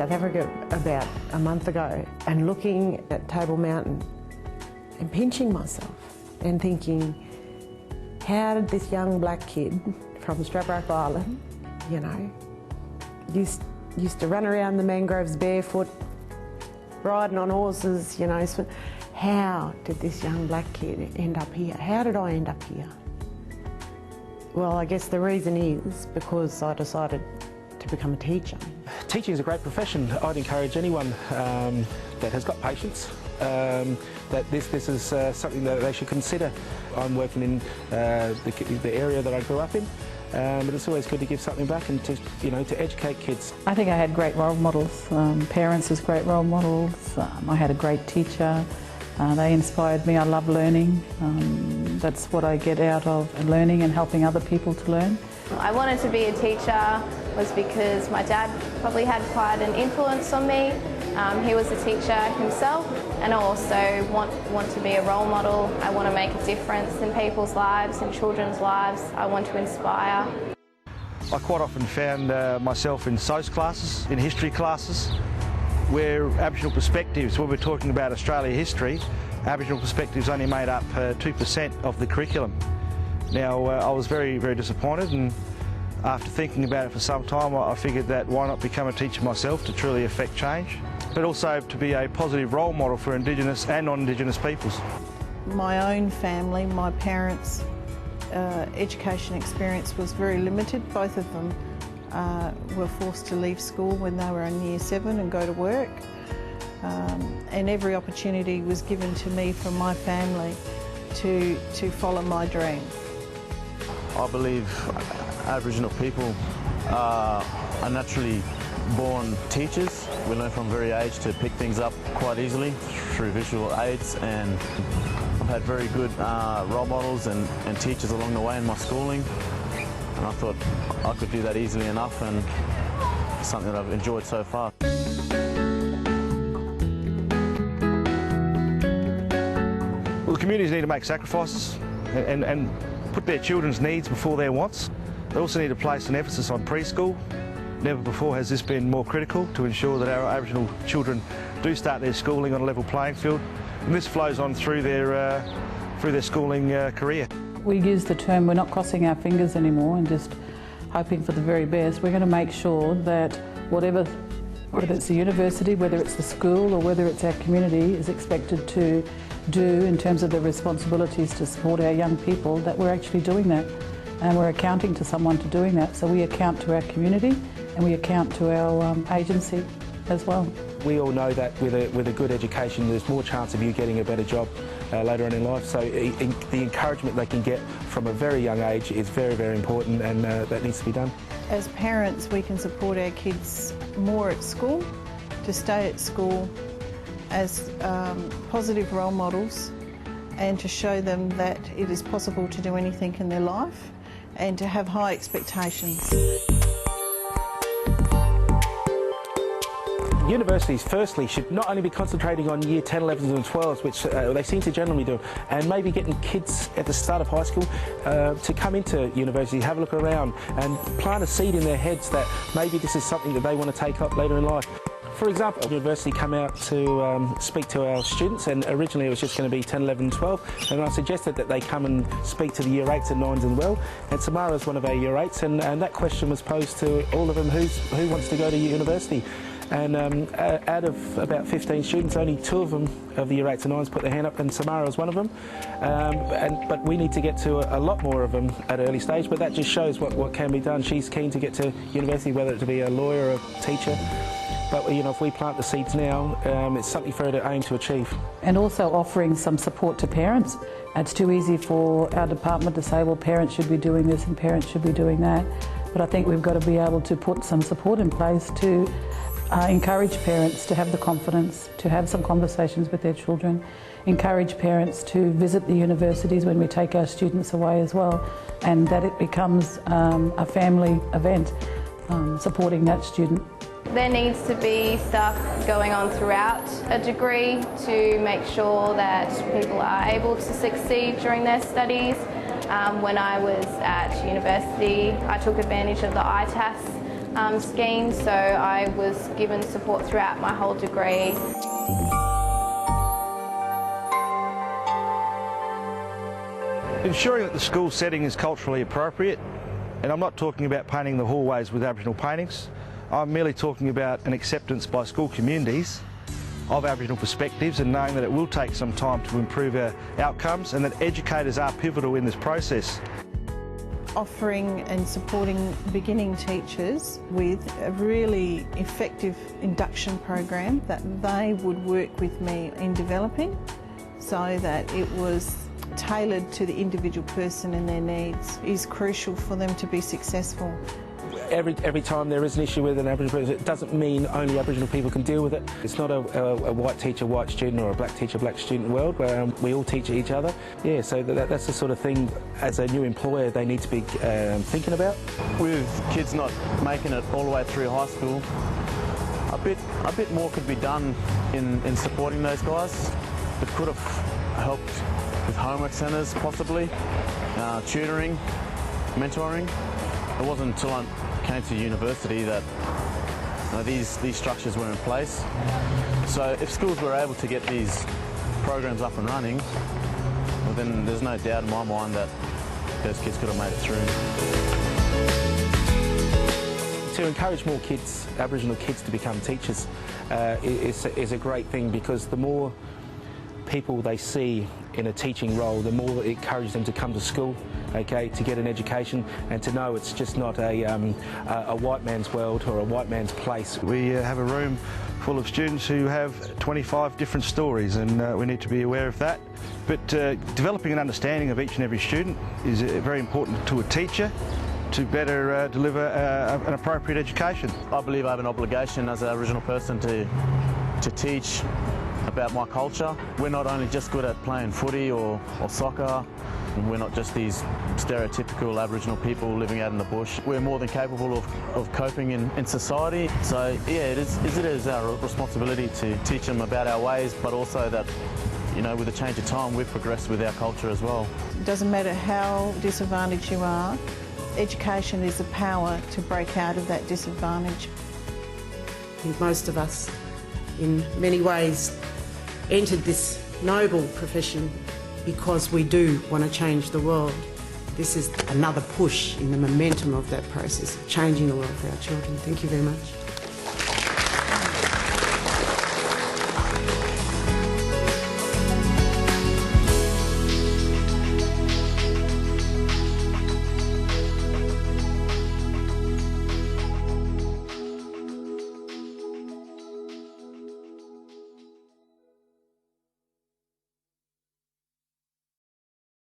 South Africa about a month ago and looking at Table Mountain and pinching myself and thinking, how did this young black kid from Stradbroke Island, you know, used to run around the mangroves barefoot, riding on horses, you know, so how did this young black kid end up here? How did I end up here? Well, I guess the reason is because I decided to become a teacher. Teaching is a great profession. I'd encourage anyone that has got patience that this is something that they should consider. I'm working in the area that I grew up in, but it's always good to give something back and to educate kids. I think I had great role models, parents as great role models. I had a great teacher. They inspired me. I love learning. That's what I get out of learning and helping other people to learn. I wanted to be a teacher was because my dad probably had quite an influence on me. He was a teacher himself, and I also want to be a role model. I want to make a difference in people's lives, in children's lives. I want to inspire. I quite often found myself in SOS classes, in history classes, where Aboriginal perspectives, when we're talking about Australia history, Aboriginal perspectives only made up 2% of the curriculum. Now, I was very, very disappointed, and after thinking about it for some time, I figured that why not become a teacher myself to truly affect change, but also to be a positive role model for Indigenous and non-Indigenous peoples. My own family, my parents' education experience was very limited. Both of them were forced to leave school when they were in Year 7 and go to work. And every opportunity was given to me from my family to follow my dream. I believe Aboriginal people are naturally born teachers. We learn from a very age to pick things up quite easily through visual aids, and I've had very good role models and teachers along the way in my schooling, and I thought I could do that easily enough, and it's something that I've enjoyed so far. Well, the communities need to make sacrifices and put their children's needs before their wants. They also need to place an emphasis on preschool. Never before has this been more critical to ensure that our Aboriginal children do start their schooling on a level playing field, and this flows on through their schooling career. We use the term, we're not crossing our fingers anymore and just hoping for the very best. We're going to make sure that whether it's the university, whether it's the school, or whether it's our community is expected to do in terms of the responsibilities to support our young people, that we're actually doing that. And we're accounting to someone to doing that. So we account to our community and we account to our agency as well. We all know that with a good education there's more chance of you getting a better job later on in life, so the encouragement they can get from a very young age is very, very important, and that needs to be done. As parents, we can support our kids more at school, to stay at school as positive role models, and to show them that it is possible to do anything in their life and to have high expectations. Universities, firstly, should not only be concentrating on Year 10, 11s and 12s, which they seem to generally do, and maybe getting kids at the start of high school to come into university, have a look around and plant a seed in their heads that maybe this is something that they want to take up later in life. For example, the university come out to speak to our students, and originally it was just going to be 10, 11, 12, and I suggested that they come and speak to the Year 8s and 9s as well, and Samara is one of our Year 8s, and that question was posed to all of them, who wants to go to university? And out of about 15 students, only 2 of them, of the Year 8s and 9s, put their hand up, and Samara was one of them. But we need to get to a lot more of them at an early stage, but that just shows what can be done. She's keen to get to university, whether it to be a lawyer or a teacher. But if we plant the seeds now, it's something for her to aim to achieve. And also offering some support to parents. It's too easy for our department to say, well, parents should be doing this and parents should be doing that. But I think we've got to be able to put some support in place to encourage parents to have the confidence to have some conversations with their children, encourage parents to visit the universities when we take our students away as well, and that it becomes a family event supporting that student. There needs to be stuff going on throughout a degree to make sure that people are able to succeed during their studies. When I was at university, I took advantage of the ITAS scheme, so I was given support throughout my whole degree. Ensuring that the school setting is culturally appropriate, and I'm not talking about painting the hallways with Aboriginal paintings, I'm merely talking about an acceptance by school communities of Aboriginal perspectives and knowing that it will take some time to improve our outcomes and that educators are pivotal in this process. Offering and supporting beginning teachers with a really effective induction program that they would work with me in developing so that it was tailored to the individual person and their needs is crucial for them to be successful. Every time there is an issue with an Aboriginal person, it doesn't mean only Aboriginal people can deal with it. It's not a white teacher, white student, or a black teacher, black student world where we all teach each other. Yeah, so that's the sort of thing, as a new employer, they need to be thinking about. With kids not making it all the way through high school, a bit more could be done in supporting those guys. It could have helped with homework centres, possibly, tutoring, mentoring. It wasn't until I came to university that these structures were in place. So if schools were able to get these programs up and running, well, then there's no doubt in my mind that those kids could have made it through. To encourage more kids, Aboriginal kids, to become teachers is a great thing, because the more people they see in a teaching role, the more it encourages them to come to school, okay, to get an education and to know it's just not a white man's world or a white man's place. We have a room full of students who have 25 different stories, and we need to be aware of that. But developing an understanding of each and every student is very important to a teacher to better deliver an appropriate education. I believe I have an obligation as an Aboriginal person to teach about my culture. We're not only just good at playing footy or soccer, we're not just these stereotypical Aboriginal people living out in the bush. We're more than capable of coping in society. So yeah, it is our responsibility to teach them about our ways, but also that, you know, with the change of time, we've progressed with our culture as well. It doesn't matter how disadvantaged you are, education is the power to break out of that disadvantage. I think most of us, in many ways, entered this noble profession because we do want to change the world. This is another push in the momentum of that process of changing the world for our children. Thank you very much.